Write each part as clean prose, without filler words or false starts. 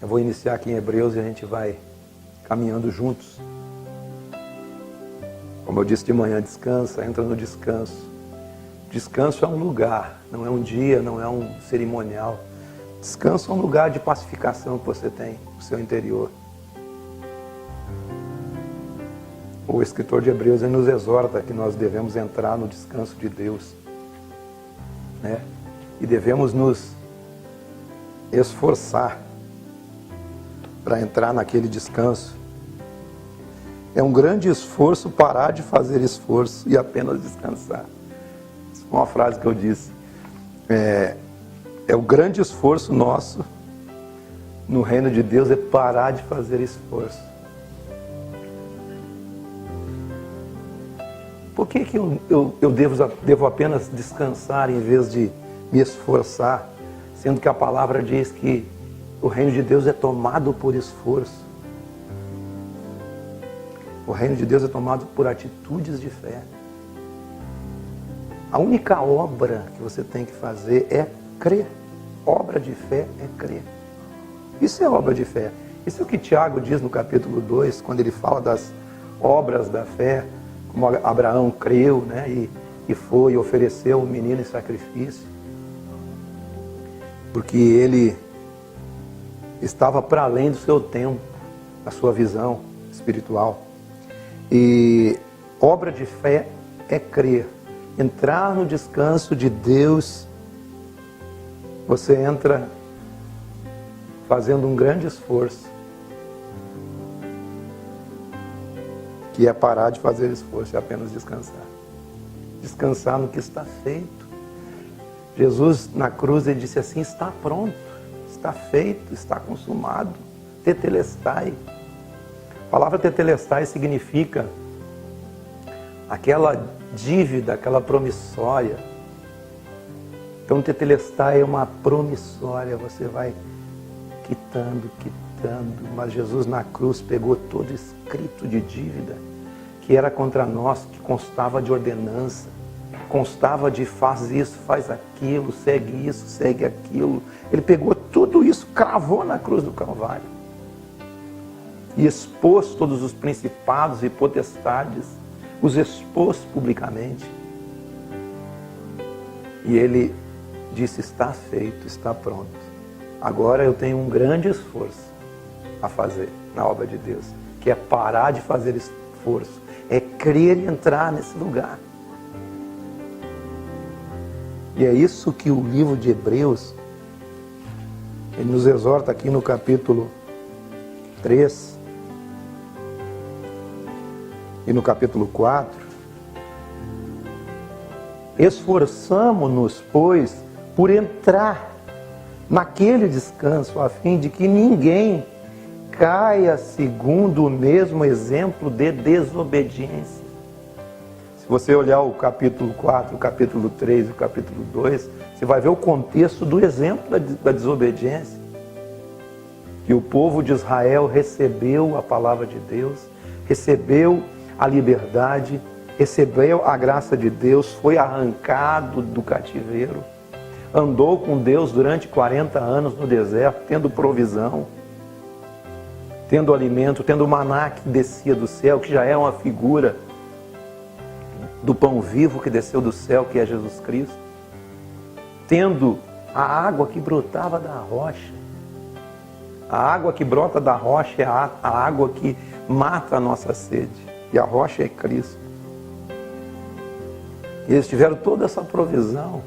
Eu vou iniciar aqui em Hebreus e a gente vai caminhando juntos. Como eu disse de manhã, descansa, entra no descanso. Descanso é um lugar, não é um dia, não é um cerimonial. Descanso é um lugar de pacificação que você tem no seu interior. O escritor de Hebreus ele nos exorta que nós devemos entrar no descanso de Deus, né? E devemos nos esforçar para entrar naquele descanso. É um grande esforço parar de fazer esforço e apenas descansar. Essa foi uma frase que eu disse. É o grande esforço nosso no reino de Deus é parar de fazer esforço. Por que eu devo apenas descansar em vez de me esforçar, sendo que a palavra diz que o reino de Deus é tomado por esforço? O reino de Deus é tomado por atitudes de fé. A única obra que você tem que fazer é crer. Obra de fé é crer. Isso é obra de fé. Isso é o que Tiago diz no capítulo 2, quando ele fala das obras da fé, como Abraão creu, né, e foi e ofereceu o menino em sacrifício, porque ele estava para além do seu tempo, da sua visão espiritual. E obra de fé é crer. Entrar no descanso de Deus, você entra fazendo um grande esforço, que é parar de fazer esforço e apenas descansar. Descansar no que está feito. Jesus na cruz ele disse assim: está pronto, está feito, está consumado. Tetelestai. A palavra tetelestai significa aquela dívida, aquela promissória. Então tetelestai é uma promissória, você vai quitando, mas Jesus na cruz pegou todo escrito de dívida que era contra nós, que constava de ordenança, constava de faz isso, faz aquilo, segue isso, segue aquilo. Ele pegou tudo isso, cravou na cruz do Calvário e expôs todos os principados e potestades, os expôs publicamente. E ele disse: está feito, está pronto. Agora eu tenho um grande esforço a fazer na obra de Deus, que é parar de fazer esforço, é crer e entrar nesse lugar. E é isso que o livro de Hebreus, ele nos exorta aqui no capítulo 3 e no capítulo 4. Esforçamo-nos, pois, por entrar naquele descanso, a fim de que ninguém caia segundo o mesmo exemplo de desobediência. Se você olhar o capítulo 4, o capítulo 3 e o capítulo 2, você vai ver o contexto do exemplo da desobediência. Que o povo de Israel recebeu a palavra de Deus, recebeu a liberdade, recebeu a graça de Deus, foi arrancado do cativeiro, andou com Deus durante 40 anos no deserto, tendo provisão, tendo alimento, tendo o maná que descia do céu, que já é uma figura do pão vivo que desceu do céu, que é Jesus Cristo, tendo a água que brotava da rocha. A água que brota da rocha é a água que mata a nossa sede, e a rocha é Cristo. E eles tiveram toda essa provisão,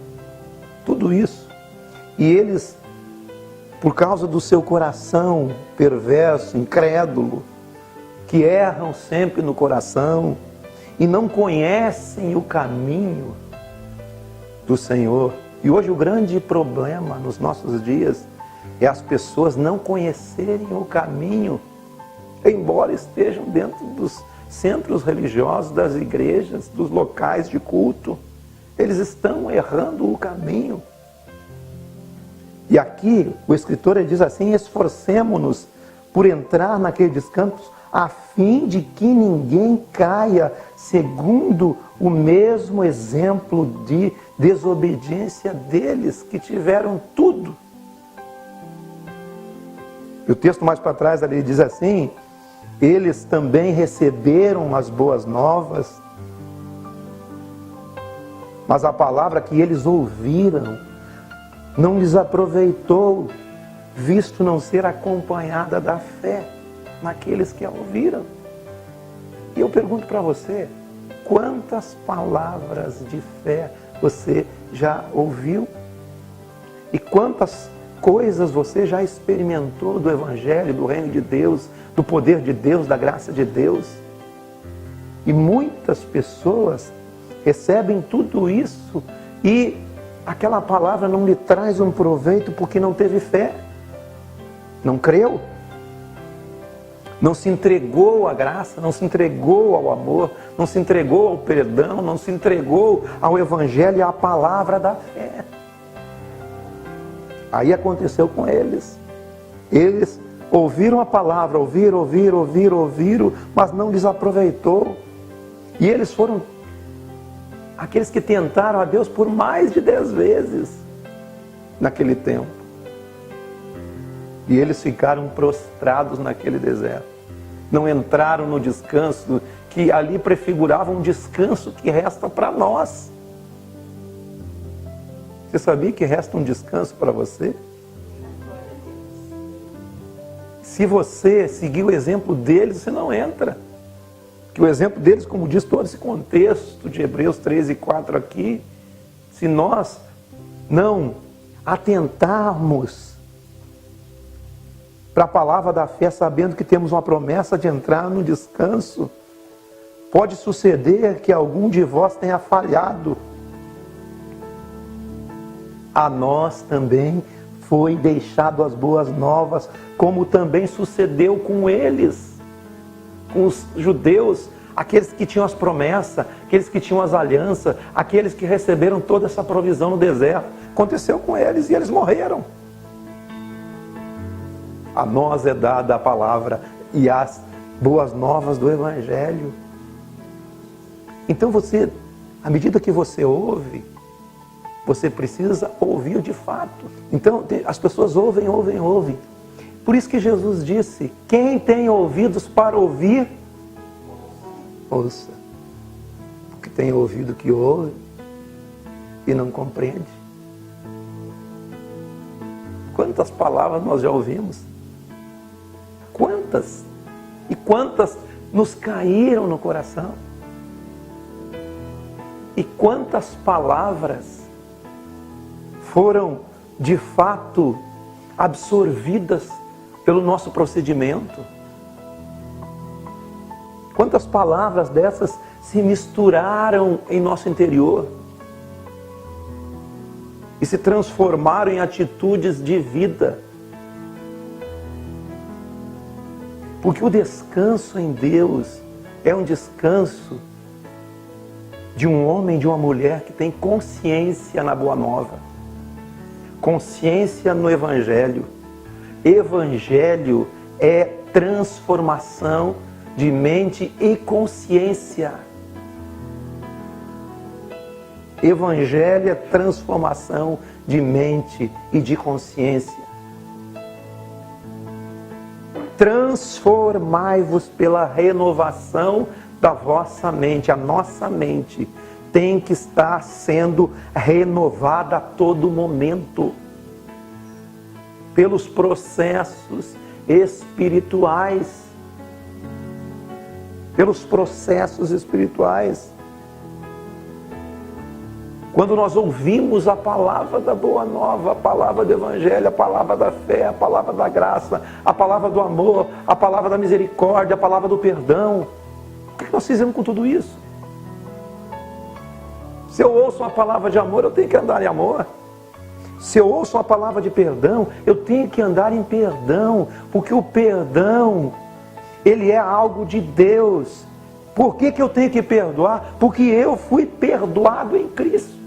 tudo isso, e eles, por causa do seu coração perverso, incrédulo, que erram sempre no coração e não conhecem o caminho do Senhor. E hoje o grande problema nos nossos dias é as pessoas não conhecerem o caminho, embora estejam dentro dos centros religiosos, das igrejas, dos locais de culto. Eles estão errando o caminho. E aqui o escritor ele diz assim: esforcemo-nos por entrar naquele descanso, a fim de que ninguém caia segundo o mesmo exemplo de desobediência deles, que tiveram tudo. E o texto mais para trás ali diz assim: eles também receberam as boas novas, mas a palavra que eles ouviram não lhes aproveitou, visto não ser acompanhada da fé naqueles que a ouviram. E eu pergunto para você, quantas palavras de fé você já ouviu? E quantas coisas você já experimentou do Evangelho, do Reino de Deus, do poder de Deus, da graça de Deus? E muitas pessoas recebem tudo isso e aquela palavra não lhe traz um proveito porque não teve fé, não creu, não se entregou à graça, não se entregou ao amor, não se entregou ao perdão, não se entregou ao Evangelho e à palavra da fé. Aí aconteceu com eles. Eles ouviram a palavra, ouviram, mas não lhes aproveitou. E eles foram aqueles que tentaram a Deus por mais de 10 vezes naquele tempo. E eles ficaram prostrados naquele deserto. Não entraram no descanso, que ali prefigurava um descanso que resta para nós. Você sabia que resta um descanso para você? Se você seguir o exemplo deles, você não entra. Que o exemplo deles, como diz todo esse contexto de Hebreus 13 e 4 aqui, se nós não atentarmos para a palavra da fé, sabendo que temos uma promessa de entrar no descanso, pode suceder que algum de vós tenha falhado. A nós também foi deixado as boas novas, como também sucedeu com eles, com os judeus, aqueles que tinham as promessas, aqueles que tinham as alianças, aqueles que receberam toda essa provisão no deserto. Aconteceu com eles e eles morreram. A nós é dada a palavra e as boas novas do Evangelho. Então você, à medida que você ouve, você precisa ouvir de fato. Então as pessoas ouvem. Por isso que Jesus disse: quem tem ouvidos para ouvir, ouça. Porque tem ouvido que ouve e não compreende. Quantas palavras nós já ouvimos? Quantas? E quantas nos caíram no coração? E quantas palavras foram de fato absorvidas pelo nosso procedimento? Quantas palavras dessas se misturaram em nosso interior e se transformaram em atitudes de vida? Porque o descanso em Deus é um descanso de um homem, de uma mulher que tem consciência na Boa Nova. Consciência no Evangelho. Evangelho é transformação de mente e consciência. Evangelho é transformação de mente e de consciência. Transformai-vos pela renovação da vossa mente. A nossa mente tem que estar sendo renovada a todo momento pelos processos espirituais. Pelos processos espirituais. Quando nós ouvimos a palavra da Boa Nova, a palavra do Evangelho, a palavra da fé, a palavra da graça, a palavra do amor, a palavra da misericórdia, a palavra do perdão, o que nós fizemos com tudo isso? Se eu ouço uma palavra de amor, eu tenho que andar em amor. Se eu ouço uma palavra de perdão, eu tenho que andar em perdão, porque o perdão, ele é algo de Deus. Por que eu tenho que perdoar? Porque eu fui perdoado em Cristo.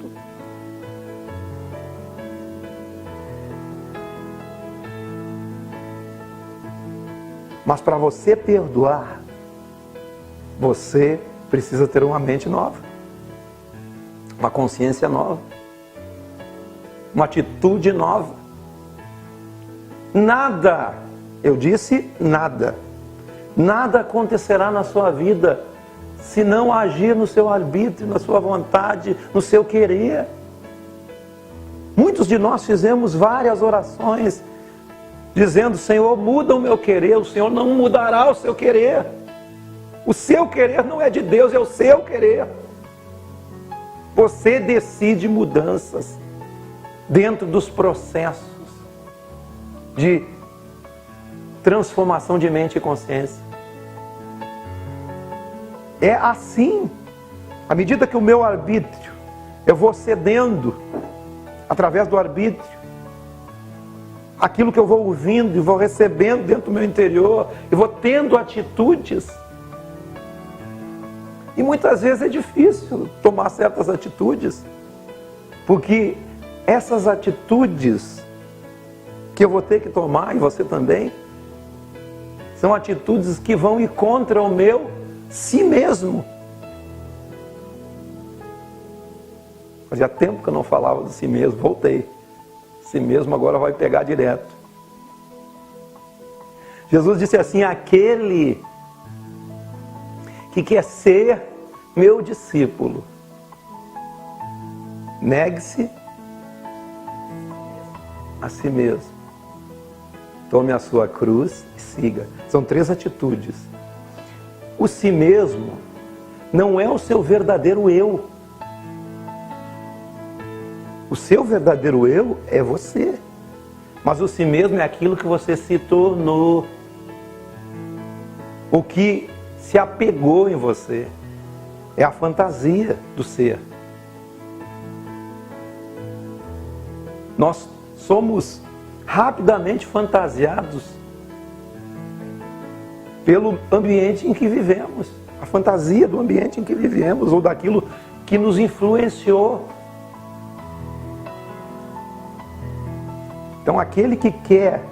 Mas para você perdoar, você precisa ter uma mente nova, uma consciência nova, uma atitude nova. Nada Eu disse nada. Nada acontecerá na sua vida se não agir no seu arbítrio, na sua vontade, no seu querer. Muitos de nós fizemos várias orações dizendo: Senhor, muda o meu querer. O Senhor não mudará o seu querer. O seu querer não é de Deus, é o seu querer. Você decide mudanças dentro dos processos de transformação de mente e consciência. É assim. À medida que o meu arbítrio, eu vou cedendo através do arbítrio aquilo que eu vou ouvindo e vou recebendo dentro do meu interior, e vou tendo atitudes. E muitas vezes é difícil tomar certas atitudes, porque essas atitudes que eu vou ter que tomar, e você também, são atitudes que vão ir contra o meu si mesmo. Fazia tempo que eu não falava do si mesmo, voltei. Si mesmo agora vai pegar direto. Jesus disse assim: aquele que quer ser meu discípulo, negue-se a si mesmo. Tome a sua cruz e siga. São 3 atitudes. O si mesmo não é o seu verdadeiro eu. O seu verdadeiro eu é você. Mas o si mesmo é aquilo que você se tornou. O que se apegou em você. É a fantasia do ser. Nós somos rapidamente fantasiados pelo ambiente em que vivemos. A fantasia do ambiente em que vivemos, ou daquilo que nos influenciou. Então, aquele que quer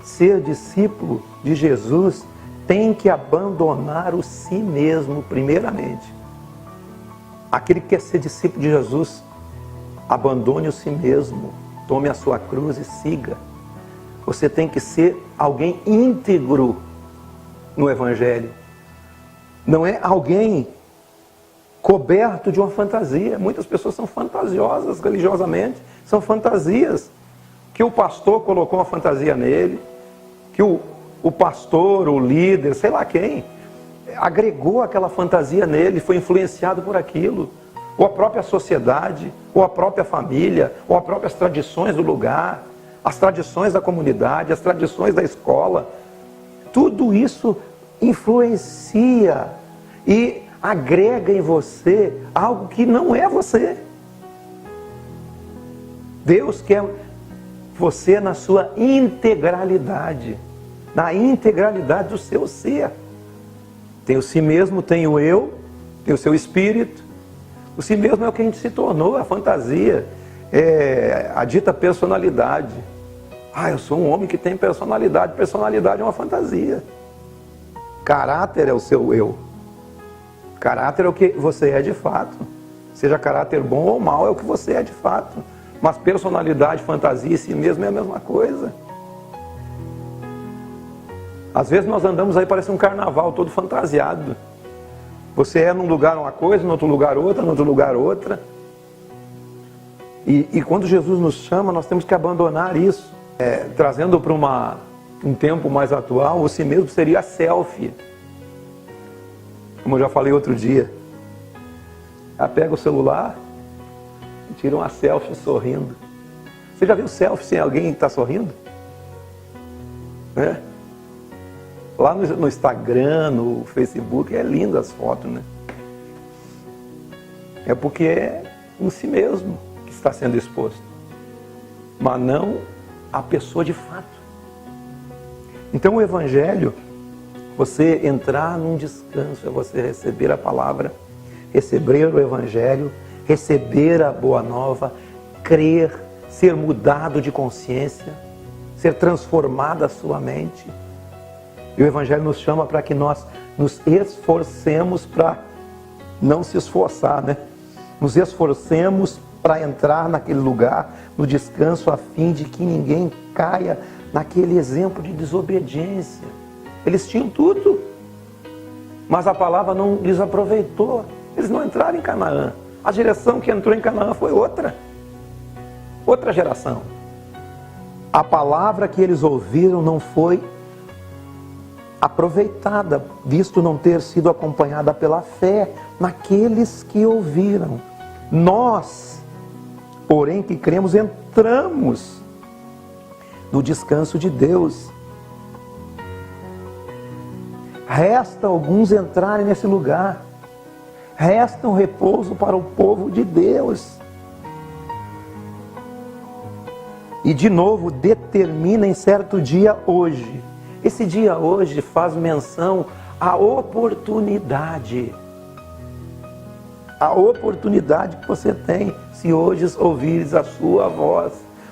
ser discípulo de Jesus tem que abandonar o si mesmo, primeiramente. Aquele que quer ser discípulo de Jesus, abandone o si mesmo, tome a sua cruz e siga. Você tem que ser alguém íntegro no Evangelho. Não é alguém coberto de uma fantasia. Muitas pessoas são fantasiosas religiosamente, são fantasias. Que o pastor colocou uma fantasia nele, que o pastor, o líder, sei lá quem, agregou aquela fantasia nele, foi influenciado por aquilo, ou a própria sociedade, ou a própria família, ou as próprias tradições do lugar, as tradições da comunidade, as tradições da escola. Tudo isso influencia e agrega em você algo que não é você. Deus quer você na sua integralidade, na integralidade do seu ser. Tem o si mesmo, tem o eu, tem o seu espírito. O si mesmo é o que a gente se tornou, a fantasia, a dita personalidade. Eu sou um homem que tem personalidade. Personalidade é uma fantasia. Caráter é o seu eu. Caráter é o que você é de fato. Seja caráter bom ou mau, é o que você é de fato. Mas personalidade, fantasia e si mesmo é a mesma coisa. Às vezes nós andamos aí, parece um carnaval, todo fantasiado. Você é num lugar uma coisa, no outro lugar outra, no outro lugar outra. E quando Jesus nos chama, nós temos que abandonar isso. Trazendo para um tempo mais atual, o si mesmo seria a selfie. Como eu já falei outro dia. Ela pega o celular, tira uma selfie sorrindo. Você já viu selfie sem alguém que está sorrindo? Lá no Instagram, no Facebook, é lindo as fotos, né? É porque é em si mesmo que está sendo exposto, mas não a pessoa de fato. Então o Evangelho, você entrar num descanso, é você receber a palavra, receber o Evangelho, receber a boa nova, crer, ser mudado de consciência, ser transformada a sua mente. E o Evangelho nos chama para que nós nos esforcemos para não se esforçar, né? Nos esforcemos para entrar naquele lugar, no descanso, a fim de que ninguém caia naquele exemplo de desobediência. Eles tinham tudo, mas a palavra não lhes aproveitou. Eles não entraram em Canaã. A geração que entrou em Canaã foi outra geração. A palavra que eles ouviram não foi aproveitada, visto não ter sido acompanhada pela fé naqueles que ouviram. Nós, porém, que cremos, entramos no descanso de Deus. Resta alguns entrarem nesse lugar. Resta um repouso para o povo de Deus. E de novo, determina em certo dia hoje. Esse dia hoje faz menção à oportunidade. A oportunidade que você tem se hoje ouvires a sua voz.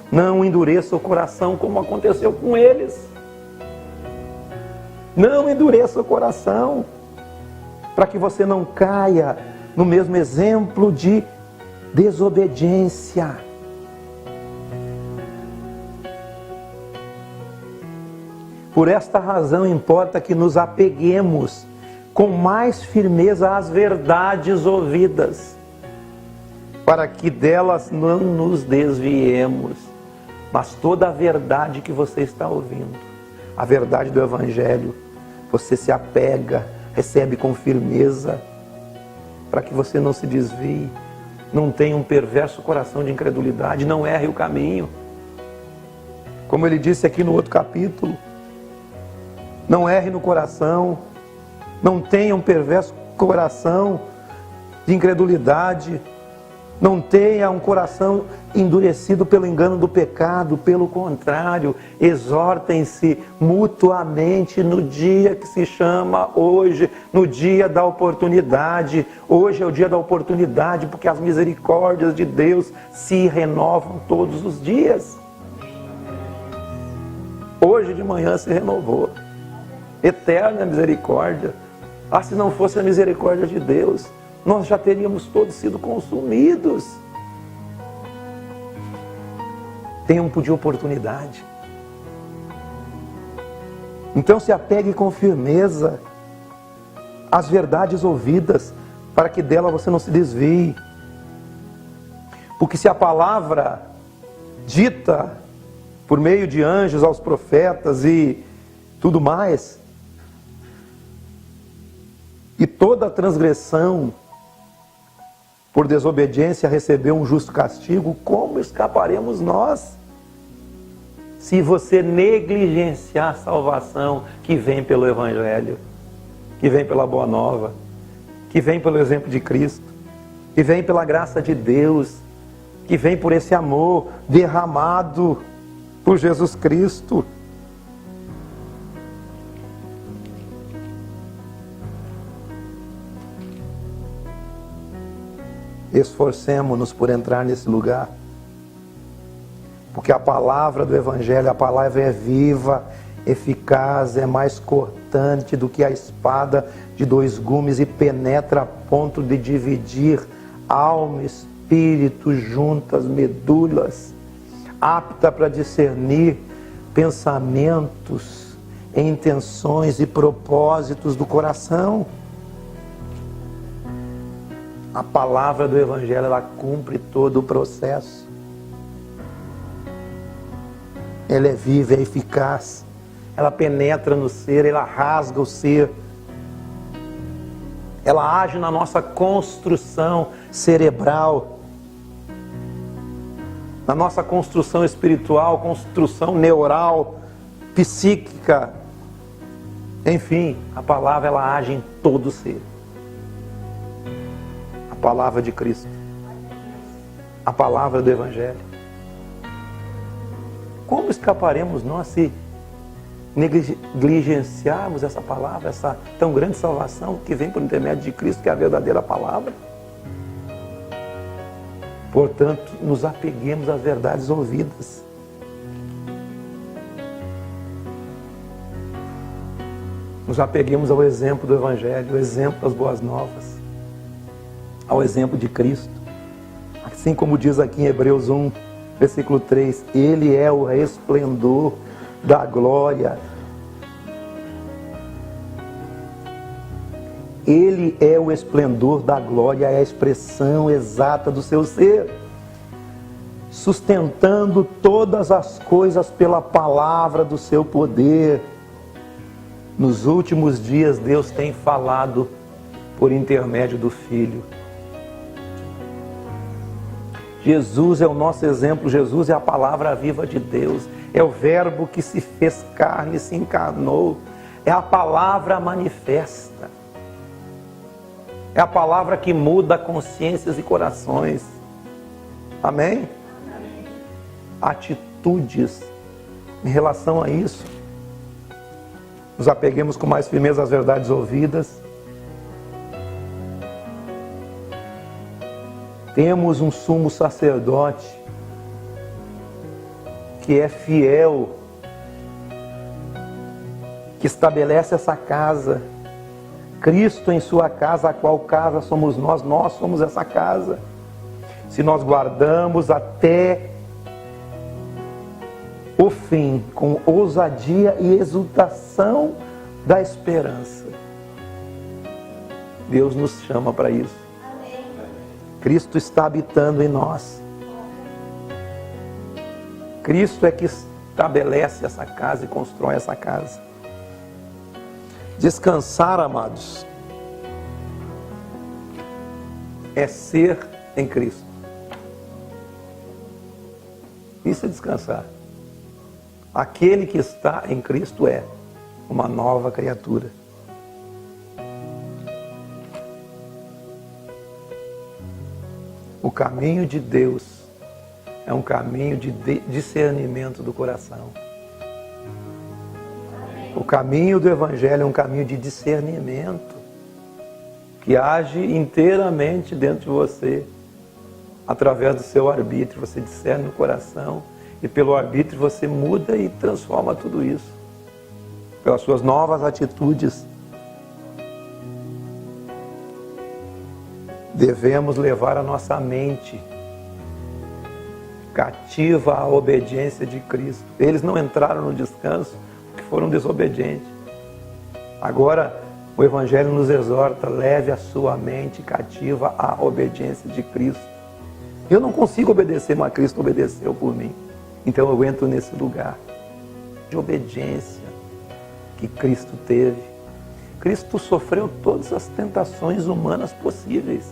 Não endureça o coração como aconteceu com eles. Não endureça o coração, para que você não caia no mesmo exemplo de desobediência. Por esta razão importa que nos apeguemos com mais firmeza às verdades ouvidas, para que delas não nos desviemos. Mas toda a verdade que você está ouvindo, a verdade do Evangelho, você se apega, recebe com firmeza, para que você não se desvie, não tenha um perverso coração de incredulidade, não erre o caminho. Como ele disse aqui no outro capítulo, não erre no coração, não tenha um perverso coração de incredulidade, não tenha um coração endurecido pelo engano do pecado. Pelo contrário, exortem-se mutuamente no dia que se chama hoje, no dia da oportunidade. Hoje é o dia da oportunidade, porque as misericórdias de Deus se renovam todos os dias. Hoje de manhã se renovou. Eterna misericórdia. Ah, se não fosse a misericórdia de Deus, nós já teríamos todos sido consumidos. Tempo de oportunidade. Então se apegue com firmeza às verdades ouvidas, para que dela você não se desvie. Porque se a palavra dita por meio de anjos aos profetas e tudo mais, e toda transgressão por desobediência recebeu um justo castigo, como escaparemos nós? Se você negligenciar a salvação que vem pelo Evangelho, que vem pela Boa Nova, que vem pelo exemplo de Cristo, que vem pela graça de Deus, que vem por esse amor derramado por Jesus Cristo. Esforcemo-nos por entrar nesse lugar, porque a palavra do Evangelho, a palavra é viva, eficaz, é mais cortante do que a espada de 2 gumes e penetra a ponto de dividir alma, espírito, juntas, medulas, apta para discernir pensamentos, intenções e propósitos do coração. A palavra do Evangelho, ela cumpre todo o processo. Ela é viva, é eficaz. Ela penetra no ser, ela rasga o ser. Ela age na nossa construção cerebral, na nossa construção espiritual, construção neural, psíquica. Enfim, a palavra, ela age em todo o ser. A palavra de Cristo, a palavra do Evangelho. Como escaparemos nós se negligenciarmos essa palavra, essa tão grande salvação que vem por intermédio de Cristo, que é a verdadeira palavra? Portanto, nos apeguemos às verdades ouvidas. Nos apeguemos ao exemplo do Evangelho, ao exemplo das boas novas, ao exemplo de Cristo. Assim como diz aqui em Hebreus 1, versículo 3, Ele é o resplendor da glória. Ele é o esplendor da glória, é a expressão exata do seu ser, sustentando todas as coisas pela palavra do seu poder. Nos últimos dias, Deus tem falado por intermédio do Filho. Jesus é o nosso exemplo, Jesus é a palavra viva de Deus, é o verbo que se fez carne, se encarnou, é a palavra manifesta, é a palavra que muda consciências e corações. Amém? Amém. Atitudes em relação a isso. Nos apeguemos com mais firmeza às verdades ouvidas. Temos um sumo sacerdote que é fiel, que estabelece essa casa. Cristo em sua casa, a qual casa somos nós somos essa casa. Se nós guardamos até o fim, com ousadia e exultação da esperança. Deus nos chama para isso. Cristo está habitando em nós. Cristo é que estabelece essa casa e constrói essa casa. Descansar, amados, é ser em Cristo. Isso é descansar. Aquele que está em Cristo é uma nova criatura. O caminho de Deus é um caminho de discernimento do coração. O caminho do Evangelho é um caminho de discernimento que age inteiramente dentro de você, através do seu arbítrio. Você discerne no coração e pelo arbítrio você muda e transforma tudo isso, pelas suas novas atitudes. Devemos levar a nossa mente cativa à obediência de Cristo. Eles não entraram no descanso porque foram desobedientes. Agora o Evangelho nos exorta: leve a sua mente cativa à obediência de Cristo. Eu não consigo obedecer, mas Cristo obedeceu por mim. Então eu entro nesse lugar de obediência que Cristo teve. Cristo sofreu todas as tentações humanas possíveis.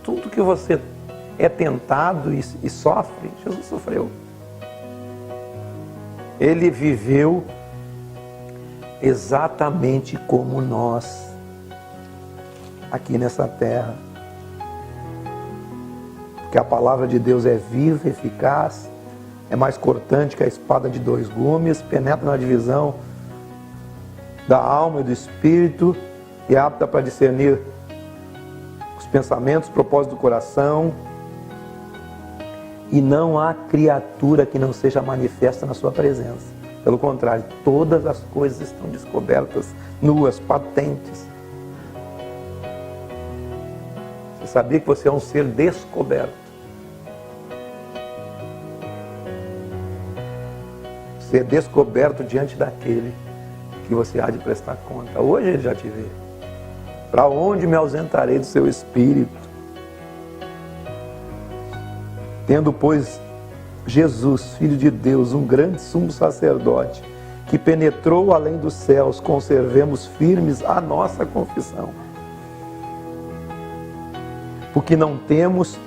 Tudo que você é tentado e sofre, Jesus sofreu. Ele viveu exatamente como nós, aqui nessa terra. Porque a palavra de Deus é viva, eficaz, é mais cortante que a espada de 2 gumes, penetra na divisão da alma e do espírito e é apta para discernir os pensamentos, os propósitos do coração. E não há criatura que não seja manifesta na sua presença. Pelo contrário, todas as coisas estão descobertas, nuas, patentes. Você sabia que você é um ser descoberto? Ser descoberto diante daquele que você há de prestar conta. Hoje ele já te vê. Para onde me ausentarei do seu espírito? Tendo, pois, Jesus, Filho de Deus, um grande sumo sacerdote, que penetrou além dos céus, conservemos firmes a nossa confissão. Porque não temos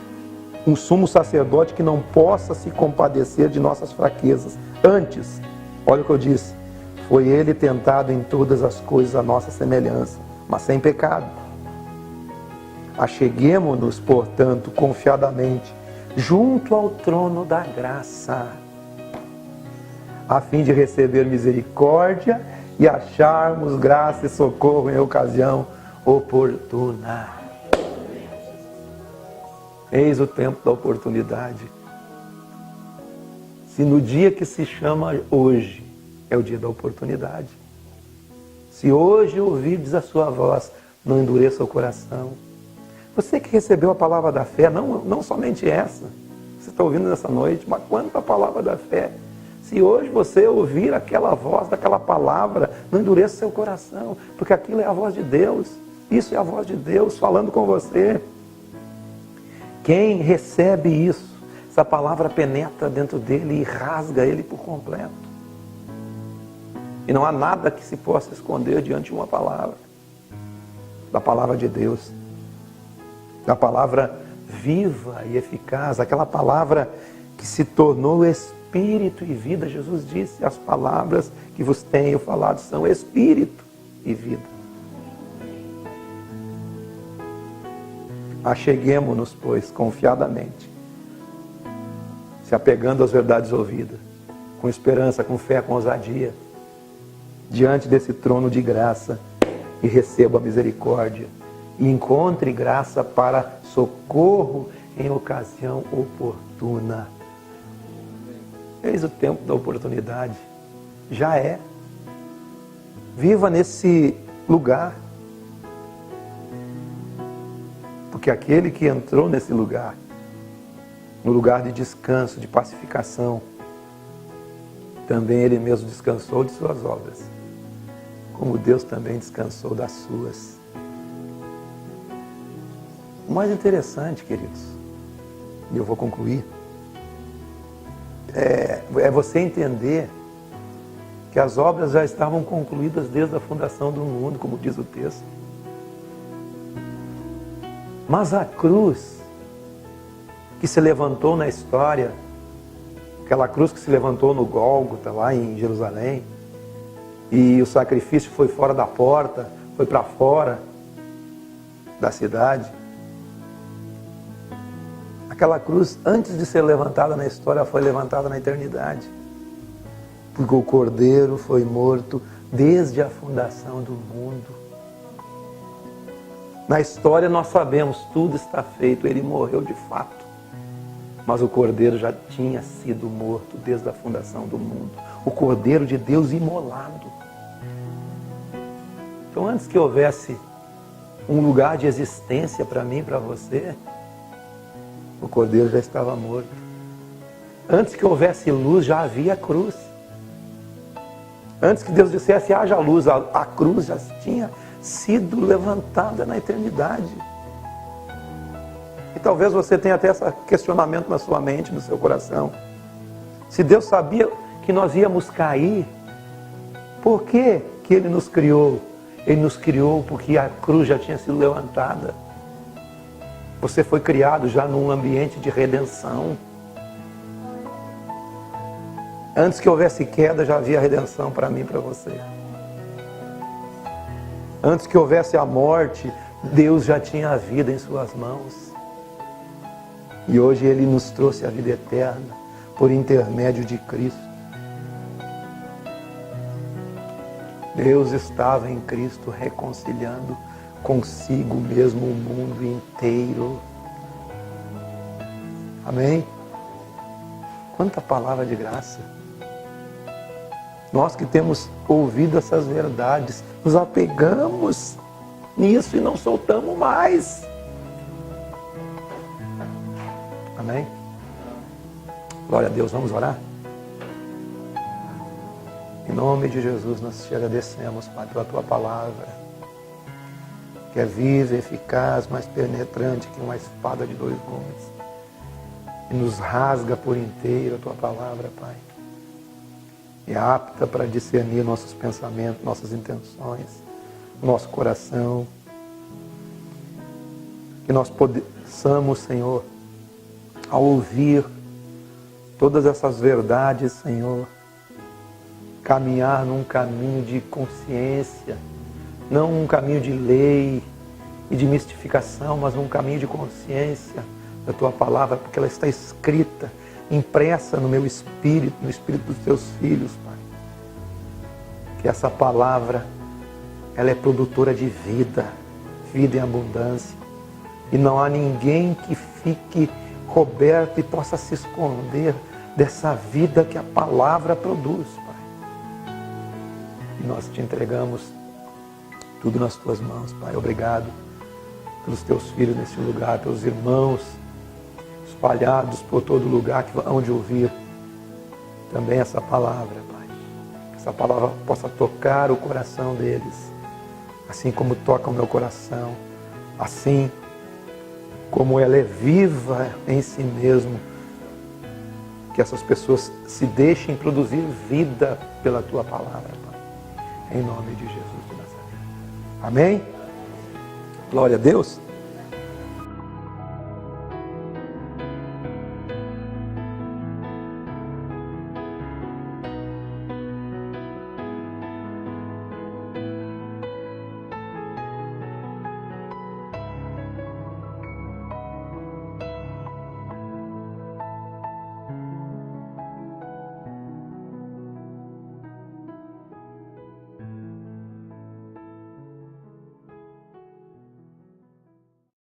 um sumo sacerdote que não possa se compadecer de nossas fraquezas. Antes, olha o que eu disse, foi ele tentado em todas as coisas à nossa semelhança, mas sem pecado. Acheguemo-nos, portanto, confiadamente, junto ao trono da graça, a fim de receber misericórdia e acharmos graça e socorro em ocasião oportuna. Eis o tempo da oportunidade. Se no dia que se chama hoje é o dia da oportunidade, se hoje ouvirdes a sua voz, não endureça o coração. Você que recebeu a palavra da fé, não somente essa, você está ouvindo nessa noite, mas quanta palavra da fé. Se hoje você ouvir aquela voz daquela palavra, não endureça seu coração, porque aquilo é a voz de Deus. Isso é a voz de Deus falando com você. Quem recebe isso, essa palavra penetra dentro dele e rasga ele por completo. E não há nada que se possa esconder diante de uma palavra. Da palavra de Deus. Da palavra viva e eficaz. Aquela palavra que se tornou espírito e vida. Jesus disse, as palavras que vos tenho falado são espírito e vida. Acheguemo-nos, pois, confiadamente, se apegando às verdades ouvidas, com esperança, com fé, com ousadia, diante desse trono de graça, e receba a misericórdia, e encontre graça para socorro em ocasião oportuna. Eis o tempo da oportunidade, já é. Viva nesse lugar, porque aquele que entrou nesse lugar, no lugar de descanso, de pacificação, também ele mesmo descansou de suas obras, como Deus também descansou das suas. O mais interessante, queridos, e eu vou concluir, é você entender que as obras já estavam concluídas desde a fundação do mundo, como diz o texto. Mas a cruz que se levantou na história, aquela cruz que se levantou no Gólgota, lá em Jerusalém, e o sacrifício foi fora da porta, foi para fora da cidade. Aquela cruz, antes de ser levantada na história, foi levantada na eternidade. Porque o Cordeiro foi morto desde a fundação do mundo. Na história nós sabemos, tudo está feito, ele morreu de fato. Mas o Cordeiro já tinha sido morto desde a fundação do mundo. O Cordeiro de Deus imolado. Então antes que houvesse um lugar de existência para mim e para você, o Cordeiro já estava morto. Antes que houvesse luz, já havia cruz. Antes que Deus dissesse, haja luz, a cruz já tinha sido levantada na eternidade. E talvez você tenha até esse questionamento na sua mente, no seu coração. Se Deus sabia que nós íamos cair, por que Ele nos criou? Ele nos criou porque a cruz já tinha sido levantada. Você foi criado já num ambiente de redenção. Antes que houvesse queda, já havia redenção para mim e para você. Antes que houvesse a morte, Deus já tinha a vida em suas mãos. E hoje Ele nos trouxe a vida eterna por intermédio de Cristo. Deus estava em Cristo reconciliando consigo mesmo o mundo inteiro. Amém? Quanta palavra de graça. Nós que temos ouvido essas verdades, nos apegamos nisso e não soltamos mais. Amém? Glória a Deus, vamos orar? Em nome de Jesus, nós te agradecemos, Pai, pela Tua palavra, que é viva, eficaz, mais penetrante que uma espada de 2 gumes. E nos rasga por inteiro a Tua palavra, Pai. É apta para discernir nossos pensamentos, nossas intenções, nosso coração. Que nós possamos, Senhor, ao ouvir todas essas verdades, Senhor, caminhar num caminho de consciência, não num caminho de lei e de mistificação, mas num caminho de consciência da Tua palavra, porque ela está escrita, impressa no meu espírito, no espírito dos Teus filhos, Pai. Que essa palavra, ela é produtora de vida, vida em abundância. E não há ninguém que fique coberto e possa se esconder dessa vida que a palavra produz, Pai. E nós te entregamos tudo nas Tuas mãos, Pai. Obrigado pelos Teus filhos nesse lugar, pelos irmãos espalhados por todo lugar que onde ouvir também essa palavra, Pai. Que essa palavra possa tocar o coração deles, assim como toca o meu coração, assim como ela é viva em si mesmo. Que essas pessoas se deixem produzir vida pela Tua palavra, Pai. Em nome de Jesus de Nazaré. Amém? Glória a Deus.